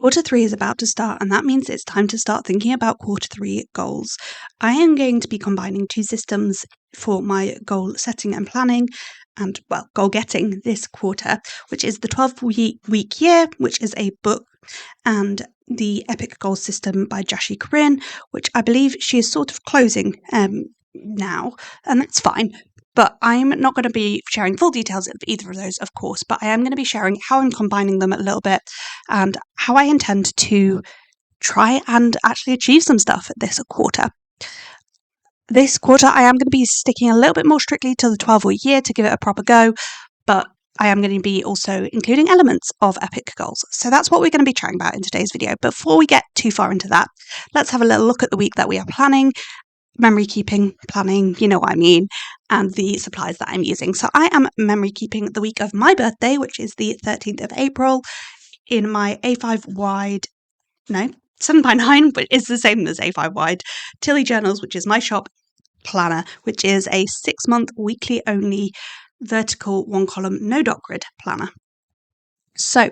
Quarter 3 is about to start, and that means it's time to start thinking about quarter 3 goals. I am going to be combining two systems for my goal setting and planning and, goal getting this quarter, which is the 12-week year, which is a book, and the Epic Goal System by Joshi Corinne, which I believe she is sort of closing now, and that's fine. But I'm not going to be sharing full details of either of those, of course, but I am going to be sharing how I'm combining them a little bit and how I intend to try and actually achieve some stuff this quarter. This quarter, I am going to be sticking a little bit more strictly to the 12-week year to give it a proper go, but I am going to be also including elements of epic goals. So that's what we're going to be chatting about in today's video. Before we get too far into that, let's have a little look at the week that we are planning. Memory keeping, planning, you know what I mean, and the supplies that I'm using. So I am memory keeping the week of my birthday, which is the 13th of April, in my A5 wide, 7x9, but it's the same as A5 wide, Tilly Journals, which is my shop planner, which is a 6-month weekly only vertical 1-column no dot grid planner. So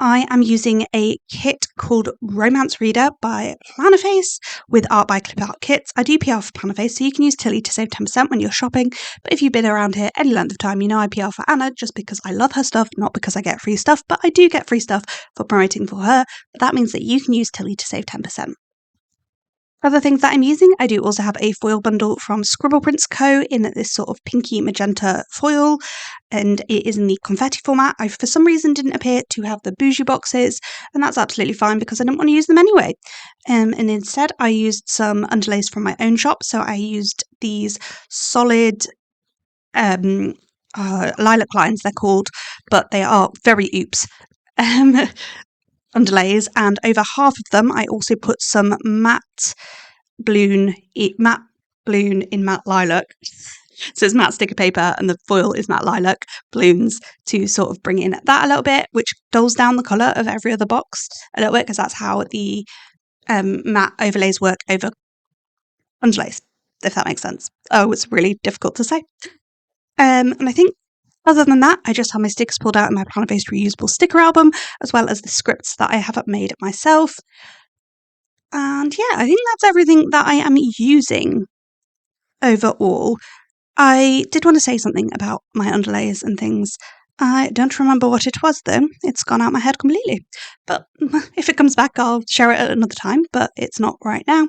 I am using a kit called Romance Reader by Plannerface with art by Clip Art Kits. I do PR for Plannerface, so you can use Tilly to save 10% when you're shopping. But if you've been around here any length of time, you know I PR for Anna just because I love her stuff, not because I get free stuff, but I do get free stuff for promoting for her. But that means that you can use Tilly to save 10%. Other things that I'm using, I do also have a foil bundle from Scribble Prints Co. in this sort of pinky magenta foil, and it is in the confetti format. I, for some reason, didn't appear to have the bougie boxes, and that's absolutely fine because I didn't want to use them anyway. And instead, I used some underlays from my own shop, so I used these solid lilac lines, they're called, but they are very oops. Underlays, and over half of them I also put some matte balloon in matte lilac, so it's matte sticker paper and the foil is matte lilac balloons to sort of bring in that a little bit, which dulls down the colour of every other box a little bit because that's how the matte overlays work over underlays, if that makes sense. Oh, it's really difficult to say. And I think other than that, I just have my stickers pulled out in my Plannerface reusable sticker album, as well as the scripts that I have made myself. And yeah, I think that's everything that I am using overall. I did want to say something about my underlays and things. I don't remember what it was though. It's gone out my head completely. But if it comes back, I'll share it at another time, but it's not right now.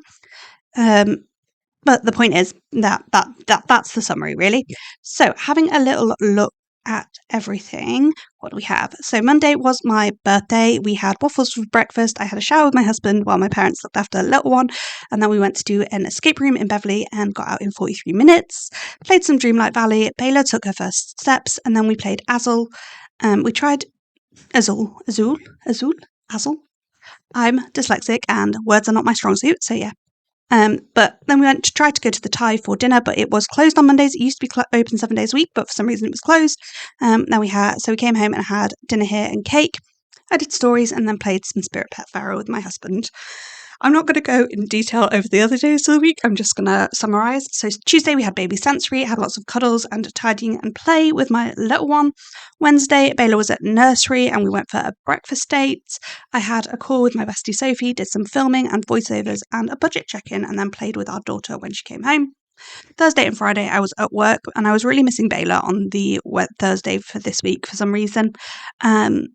But the point is that's the summary, really. So having a little look at everything, what do we have? So Monday was my birthday. We had waffles for breakfast. I had a shower with my husband while my parents looked after a little one, and then we went to do an escape room in Beverley and got out in 43 minutes. Played some Dreamlight Valley. Bayla took her first steps, and then we played Azul. We tried Azul. I'm dyslexic and words are not my strong suit, so yeah. But then we went to try to go to the Thai for dinner, but it was closed on Mondays. It used to be open 7 days a week, but for some reason it was closed. So we came home and had dinner here and cake. I did stories and then played some Spirit Pet Pharaoh with my husband. I'm not going to go in detail over the other days of the week. I'm just going to summarise. So Tuesday we had baby sensory, had lots of cuddles and tidying and play with my little one. Wednesday, Bayla was at nursery and we went for a breakfast date. I had a call with my bestie Sophie, did some filming and voiceovers and a budget check-in, and then played with our daughter when she came home. Thursday and Friday I was at work and I was really missing Bayla on the Thursday for this week for some reason. I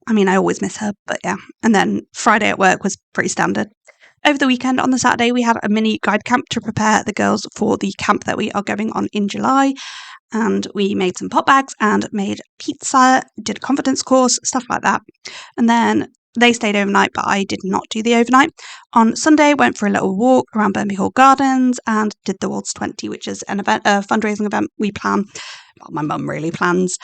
always miss her, but yeah. And then Friday at work was pretty standard. Over the weekend, on the Saturday, we had a mini guide camp to prepare the girls for the camp that we are going on in July. And we made some pop bags and made pizza, did a confidence course, stuff like that. And then they stayed overnight, but I did not do the overnight. On Sunday, went for a little walk around Burnby Hall Gardens and did the Waltz 20, which is an event, a fundraising event we plan. Well, my mum really plans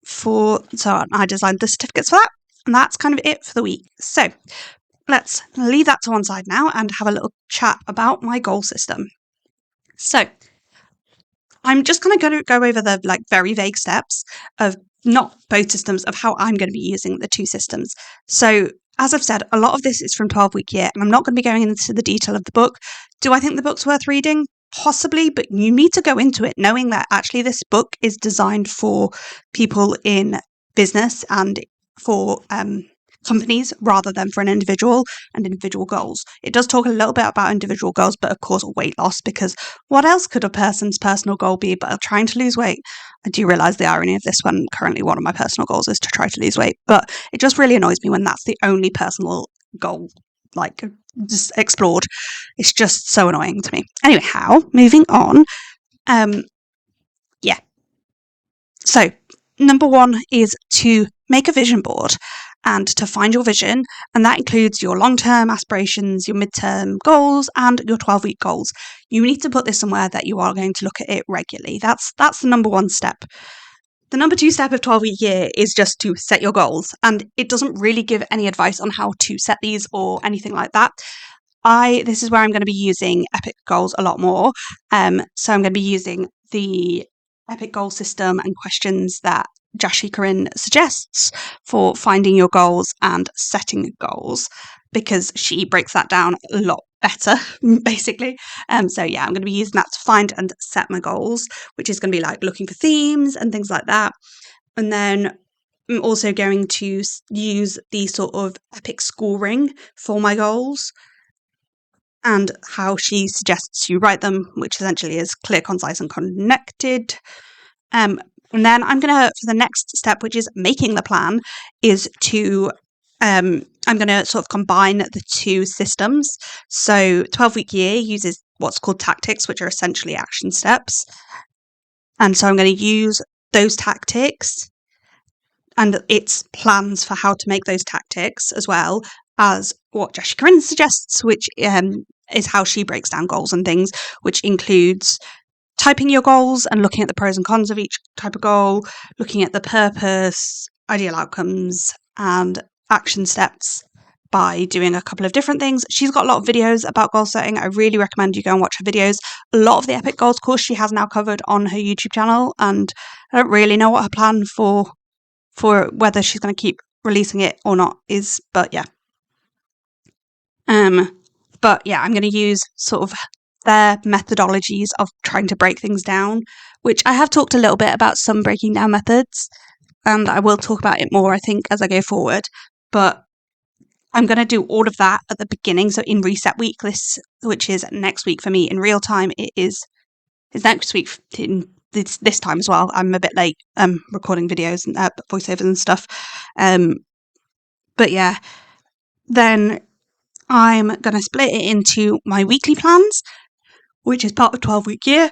so I designed the certificates for that. And that's kind of it for the week. So let's leave that to one side now and have a little chat about my goal system. So I'm just going to go over the very vague steps of not both systems of how I'm going to be using the two systems. So as I've said, a lot of this is from 12-week year, and I'm not going to be going into the detail of the book. Do I think the book's worth reading? Possibly, but you need to go into it knowing that actually this book is designed for people in business and for companies rather than for an individual and individual goals. It does talk a little bit about individual goals, but of course weight loss, because what else could a person's personal goal be but trying to lose weight? I do realise the irony of this one. Currently one of my personal goals is to try to lose weight, but it just really annoys me when that's the only personal goal like just explored. It's just so annoying to me. Anyhow, moving on. Yeah. So number one is to make a vision board and to find your vision, and that includes your long-term aspirations, your mid-term goals, and your 12-week goals. You need to put this somewhere that you are going to look at it regularly. That's the number one step. The number two step of 12-week year is just to set your goals, and it doesn't really give any advice on how to set these or anything like that. This is where I'm going to be using Epic Goals a lot more. So I'm going to be using the Epic Goal system and questions that Joshi Corinne suggests for finding your goals and setting goals, because she breaks that down a lot better, basically. So yeah, I'm going to be using that to find and set my goals, which is going to be like looking for themes and things like that. And then I'm also going to use the sort of Epic scoring for my goals and how she suggests you write them, which essentially is clear, concise, and connected. And then I'm going to, for the next step, which is making the plan, is to, I'm going to sort of combine the two systems. So 12-week year uses what's called tactics, which are essentially action steps. And so I'm going to use those tactics and its plans for how to make those tactics, as well as what Joshi Corinne suggests, which is how she breaks down goals and things, which includes typing your goals and looking at the pros and cons of each type of goal, looking at the purpose, ideal outcomes, and action steps by doing a couple of different things. She's got a lot of videos about goal setting. I really recommend you go and watch her videos. A lot of the Epic Goals course she has now covered on her YouTube channel, and I don't really know what her plan for whether she's going to keep releasing it or not is, but yeah. But yeah, I'm going to use sort of their methodologies of trying to break things down, which I have talked a little bit about some breaking down methods, and I will talk about it more, I think, as I go forward. But I'm going to do all of that at the beginning. So in reset week, which is next week for me in real time, it's next week in this time as well. I'm a bit late recording videos and voiceovers and stuff. But yeah, then I'm going to split it into my weekly plans, which is part of 12-week year.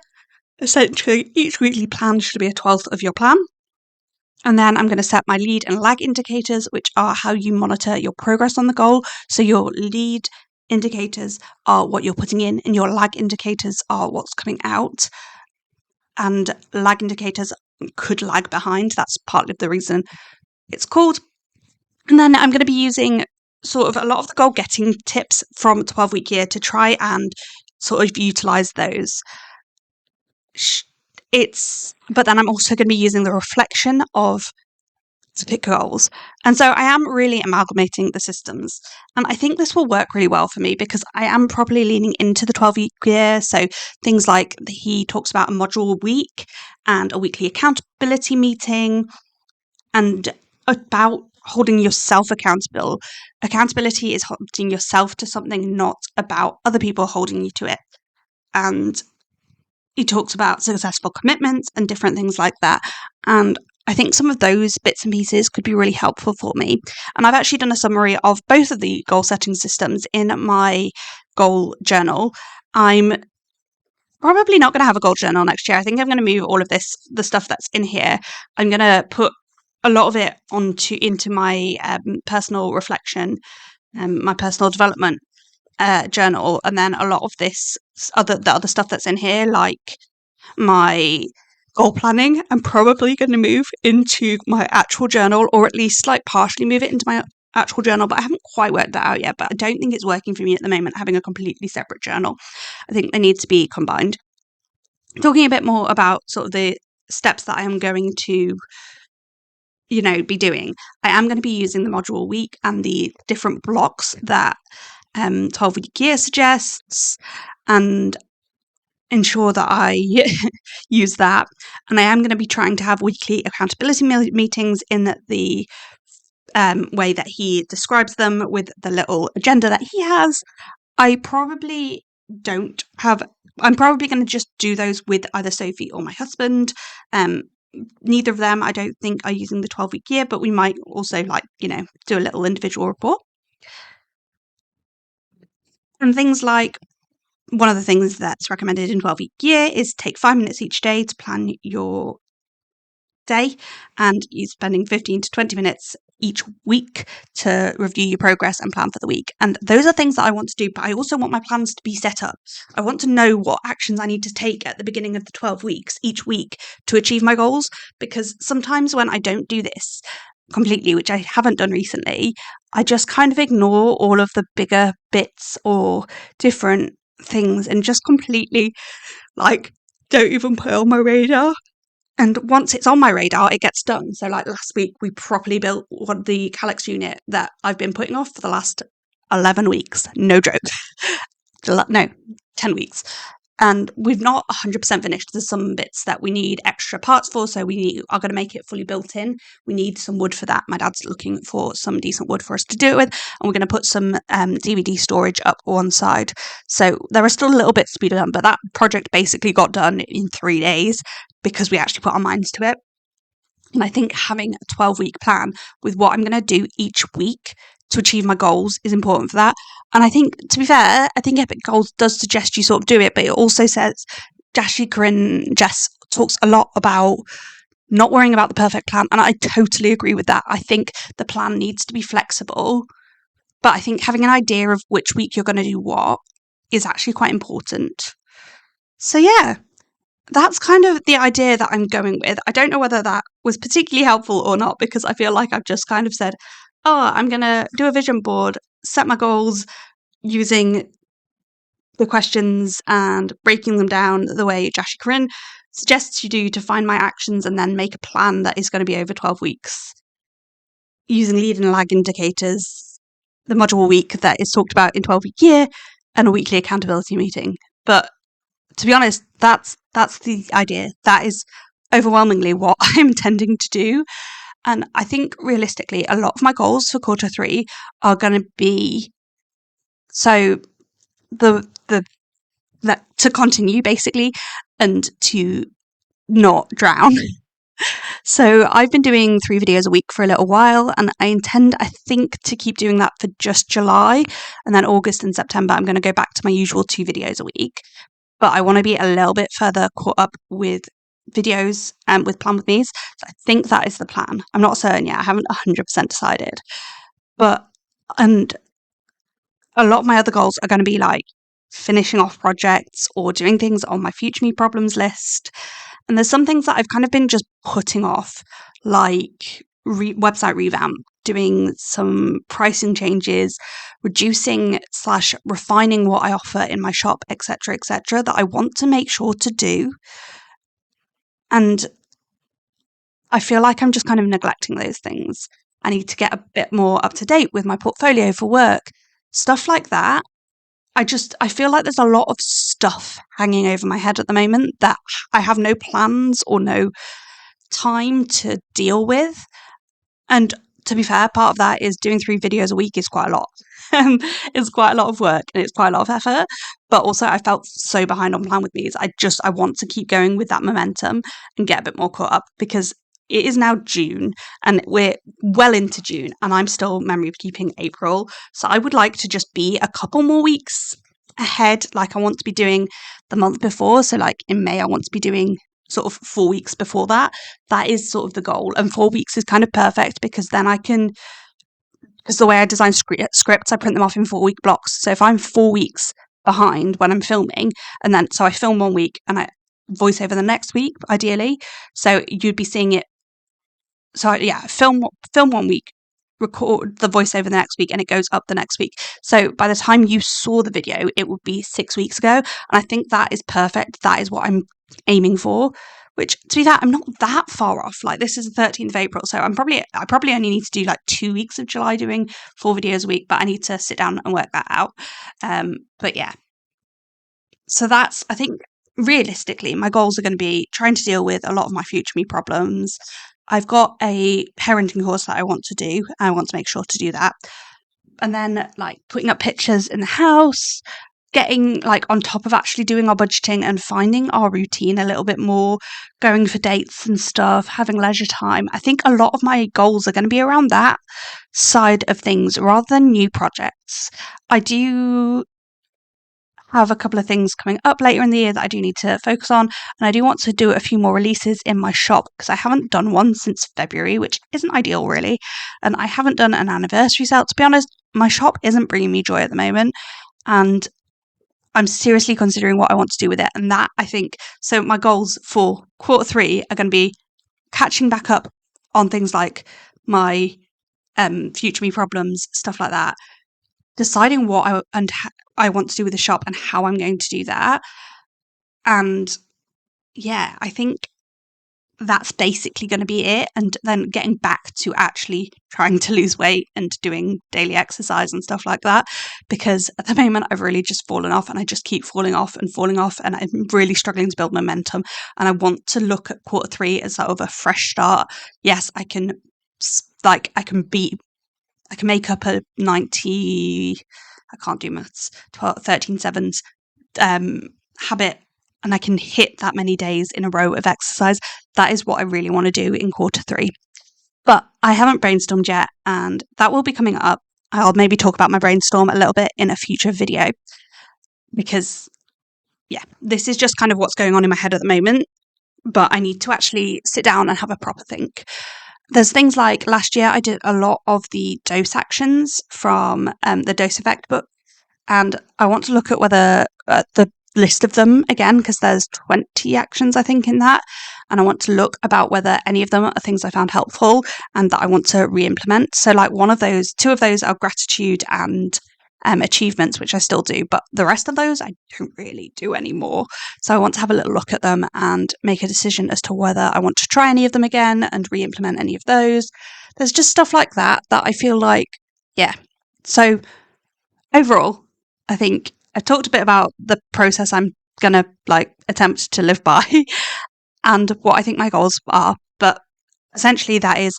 Essentially, each weekly plan should be a 12th of your plan. And then I'm going to set my lead and lag indicators, which are how you monitor your progress on the goal. So your lead indicators are what you're putting in, and your lag indicators are what's coming out. And lag indicators could lag behind. That's part of the reason it's called. And then I'm going to be using sort of a lot of the goal getting tips from 12-week year to try and sort of utilize those. But then I'm also going to be using the reflection of specific goals. And so I am really amalgamating the systems. And I think this will work really well for me because I am probably leaning into the 12-week year. So things like he talks about a module a week and a weekly accountability meeting, and about holding yourself accountable. Accountability is holding yourself to something, not about other people holding you to it. And he talks about successful commitments and different things like that. And I think some of those bits and pieces could be really helpful for me. And I've actually done a summary of both of the goal setting systems in my goal journal. I'm probably not going to have a goal journal next year. I think I'm going to move all of the stuff that's in here. I'm going to put a lot of it into my personal reflection, my personal development journal, and then a lot of the other stuff that's in here, like my goal planning, I'm probably going to move into my actual journal, or at least like partially move it into my actual journal, but I haven't quite worked that out yet. But I don't think it's working for me at the moment, having a completely separate journal. I think they need to be combined. Talking a bit more about sort of the steps that I am going to be doing, I am going to be using the module week and the different blocks that 12-week year suggests, and ensure that I use that. And I am going to be trying to have weekly accountability meetings in the way that he describes them with the little agenda that he has. I probably don't have. I'm probably going to just do those with either Sophie or my husband. Neither of them, I don't think, are using the 12-week year, but we might also do a little individual report. And things like, one of the things that's recommended in 12-week year is take 5 minutes each day to plan your day, and you're spending 15 to 20 minutes each week to review your progress and plan for the week. And those are things that I want to do, but I also want my plans to be set up. I want to know what actions I need to take at the beginning of the 12 weeks each week to achieve my goals, because sometimes when I don't do this completely, which I haven't done recently, I just kind of ignore all of the bigger bits or different things and just completely don't even put it on my radar. And once it's on my radar, it gets done. So last week, we properly built the Calyx unit that I've been putting off for the last 11 weeks. No joke. No, 10 weeks. And we've not 100% finished. There's some bits that we need extra parts for, so are going to make it fully built in. We need some wood for that. My dad's looking for some decent wood for us to do it with, and we're going to put some DVD storage up one side. So there are still little bits to be done, but that project basically got done in 3 days because we actually put our minds to it. And I think having a 12-week plan with what I'm going to do each week to achieve my goals is important for that. And I think, to be fair, I think Epic Goals does suggest you sort of do it, but it also says, Joshi Corinne, Jess talks a lot about not worrying about the perfect plan. And I totally agree with that. I think the plan needs to be flexible, but I think having an idea of which week you're going to do what is actually quite important. So yeah, that's kind of the idea that I'm going with. I don't know whether that was particularly helpful or not, because I feel like I've just kind of said, I'm going to do a vision board, set my goals using the questions and breaking them down the way Joshi Corinne suggests you do to find my actions, and then make a plan that is going to be over 12 weeks using lead and lag indicators, the module week that is talked about in 12-week year, and a weekly accountability meeting. But to be honest, that's the idea. That is overwhelmingly what I'm intending to do. And I think realistically, a lot of my goals for quarter 3 are going to be to continue basically, and to not drown. So I've been doing 3 videos a week for a little while, and I think, to keep doing that for just July, and then August and September, I'm going to go back to my usual 2 videos a week. But I want to be a little bit further caught up with videos and with Plan With Me's. So I think that is the plan. I'm not certain yet. I haven't 100% decided. And a lot of my other goals are going to be finishing off projects or doing things on my Future Me Problems list. And there's some things that I've kind of been just putting off, like website revamp, doing some pricing changes, reducing/refining what I offer in my shop, etc., that I want to make sure to do. And I feel like I'm just kind of neglecting those things. I need to get a bit more up to date with my portfolio for work, stuff like that. I feel like there's a lot of stuff hanging over my head at the moment that I have no plans or no time to deal with. And to be fair, part of that is doing 3 videos a week is quite a lot. It's quite a lot of work and it's quite a lot of effort. But also, I felt so behind on Plan With Me. I want to keep going with that momentum and get a bit more caught up, because it is now June and we're well into June, and I'm still memory keeping April. So I would like to just be a couple more weeks ahead. I want to be doing the month before. So in May, I want to be doing sort of 4 weeks before that. That is sort of the goal. And 4 weeks is kind of perfect, because then because the way I design scripts, I print them off in 4-week blocks. So if I'm 4 weeks behind when I'm filming, and then so I film 1 week and I voice over the next week, ideally. So you'd be seeing it. So yeah, film 1 week, record the voiceover the next week, and it goes up the next week. So by the time you saw the video, it would be 6 weeks ago. And I think that is perfect. That is what I'm aiming for, which, to be fair, I'm not that far off. This is the 13th of April, so I probably only need to do 2 weeks of July doing 4 videos a week, but I need to sit down and work that out. But yeah. So that's, I think, realistically, my goals are going to be trying to deal with a lot of my Future Me problems. I've got a parenting course that I want to do. I want to make sure to do that. And then like putting up pictures in the house, getting like on top of actually doing our budgeting and finding our routine a little bit more, going for dates and stuff, having leisure time. I think a lot of my goals are going to be around that side of things rather than new projects. I do have a couple of things coming up later in the year that I do need to focus on, and I do want to do a few more releases in my shop because I haven't done one since February, which isn't ideal really, and I haven't done an anniversary sale. To be honest, my shop isn't bringing me joy at the moment, and I'm seriously considering what I want to do with it. And that, I think, so my goals for Q3 are going to be catching back up on things like my future me problems, stuff like that, deciding what I want to do with the shop and how I'm going to do that. And yeah, I think that's basically going to be it. And then getting back to actually trying to lose weight and doing daily exercise and stuff like that. Because at the moment, I've really just fallen off, and I just keep falling off. And I'm really struggling to build momentum. And I want to look at Q3 as sort of a fresh start. Yes, I can make up a 90, I can't do maths, 13 sevens habit, and I can hit that many days in a row of exercise. That is what I really want to do in Q3. But I haven't brainstormed yet, and that will be coming up. I'll maybe talk about my brainstorm a little bit in a future video, because yeah, this is just kind of what's going on in my head at the moment, but I need to actually sit down and have a proper think. There's things like last year I did a lot of the dose actions from the Dose Effect book, and I want to look at whether the list of them again, because there's 20 actions I think in that, and I want to look about whether any of them are things I found helpful and that I want to re-implement. So like two of those are gratitude and achievements, which I still do, but the rest of those I don't really do anymore. So I want to have a little look at them and make a decision as to whether I want to try any of them again and re-implement any of those. There's just stuff like that I feel like, yeah. So overall, I think I've talked a bit about the process I'm going to like attempt to live by and what I think my goals are, but essentially that is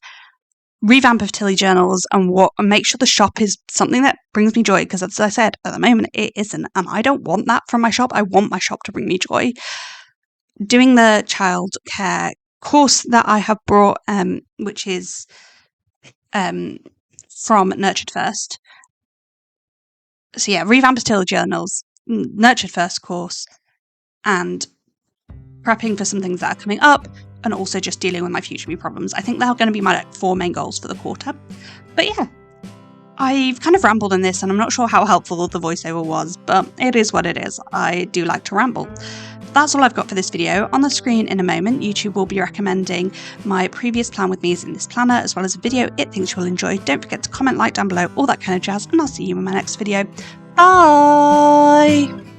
revamp of Tilly journals and make sure the shop is something that brings me joy, because as I said, at the moment it isn't, and I don't want that from my shop. I want my shop to bring me joy. Doing the childcare course that I have brought, which is from Nurtured First. So yeah, revamp of Tilly journals, Nurtured First course, and prepping for some things that are coming up, and also just dealing with my future me problems. I think they're going to be my 4 main goals for the quarter. But yeah, I've kind of rambled in this, and I'm not sure how helpful the voiceover was, but it is what it is. I do like to ramble. That's all I've got for this video. On the screen in a moment, YouTube will be recommending my previous plan with me's in this planner, as well as a video it thinks you'll enjoy. Don't forget to comment, like down below, all that kind of jazz, and I'll see you in my next video. Bye!